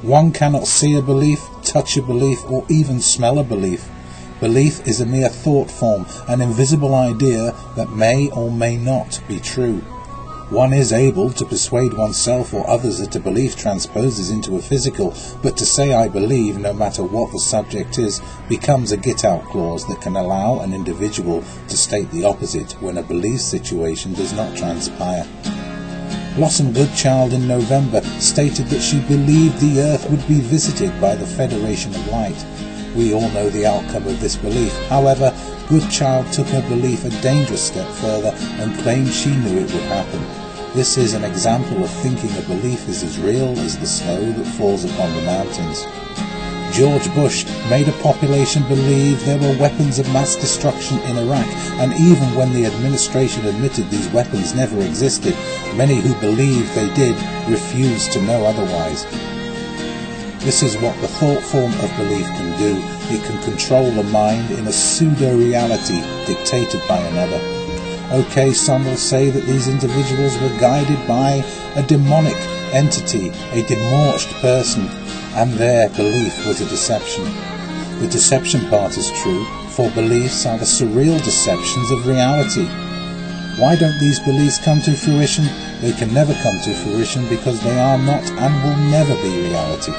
One cannot see a belief, touch a belief, or even smell a belief. Belief is a mere thought form, an invisible idea that may or may not be true. One is able to persuade oneself or others that a belief transposes into a physical, but to say I believe, no matter what the subject is, becomes a get-out clause that can allow an individual to state the opposite when a belief situation does not transpire. Blossom Goodchild in November stated that she believed the Earth would be visited by the Federation of Light. We all know the outcome of this belief. However, Goodchild took her belief a dangerous step further and claimed she knew it would happen. This is an example of thinking a belief is as real as the snow that falls upon the mountains. George Bush made a population believe there were weapons of mass destruction in Iraq, and even when the administration admitted these weapons never existed, many who believed they did refused to know otherwise. This is what the thought form of belief can do. It can control the mind in a pseudo-reality dictated by another. Okay, some will say that these individuals were guided by a demonic entity, a debauched person, and their belief was a deception. The deception part is true, for beliefs are the surreal deceptions of reality. Why don't these beliefs come to fruition? They can never come to fruition because they are not and will never be reality.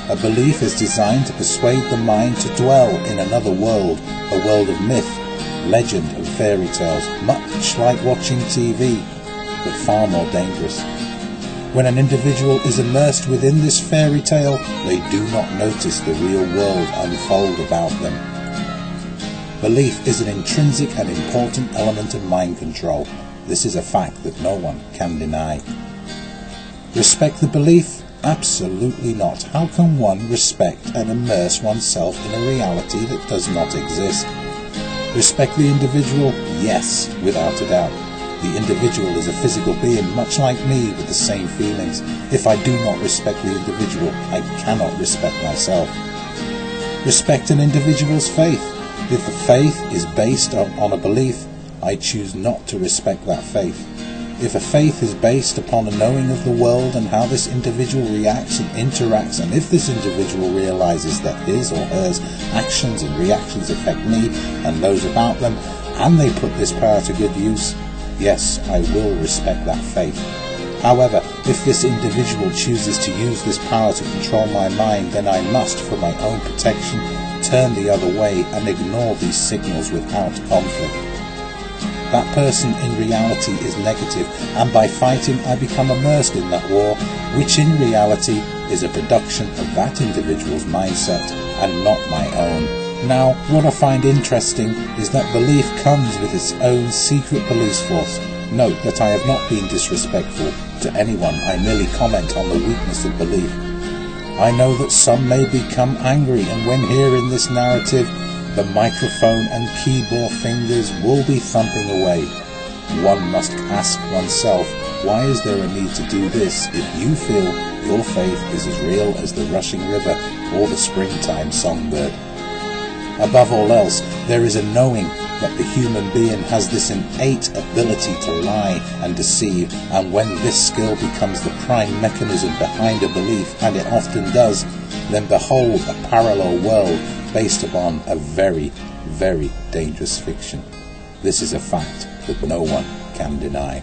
A belief is designed to persuade the mind to dwell in another world, a world of myth, legend and fairy tales, much like watching TV, but far more dangerous. When an individual is immersed within this fairy tale, they do not notice the real world unfold about them. Belief is an intrinsic and important element of mind control. This is a fact that no one can deny. Respect the belief? Absolutely not. How can one respect and immerse oneself in a reality that does not exist? Respect the individual? Yes, without a doubt. The individual is a physical being, much like me, with the same feelings. If I do not respect the individual, I cannot respect myself. Respect an individual's faith. If the faith is based on a belief, I choose not to respect that faith. If a faith is based upon a knowing of the world and how this individual reacts and interacts, and if this individual realizes that his or her actions and reactions affect me and those about them, and they put this power to good use, yes, I will respect that faith. However, if this individual chooses to use this power to control my mind, then I must, for my own protection, turn the other way and ignore these signals without conflict. That person in reality is negative, and by fighting I become immersed in that war, which in reality is a production of that individual's mindset and not my own. Now, what I find interesting is that belief comes with its own secret police force. Note that I have not been disrespectful to anyone, I merely comment on the weakness of belief. I know that some may become angry, and when hearing this narrative, the microphone and keyboard fingers will be thumping away. One must ask oneself, why is there a need to do this if you feel your faith is as real as the rushing river or the springtime songbird? Above all else, there is a knowing that the human being has this innate ability to lie and deceive, and when this skill becomes the prime mechanism behind a belief, and it often does, then behold a parallel world based upon a very, very dangerous fiction. This is a fact that no one can deny.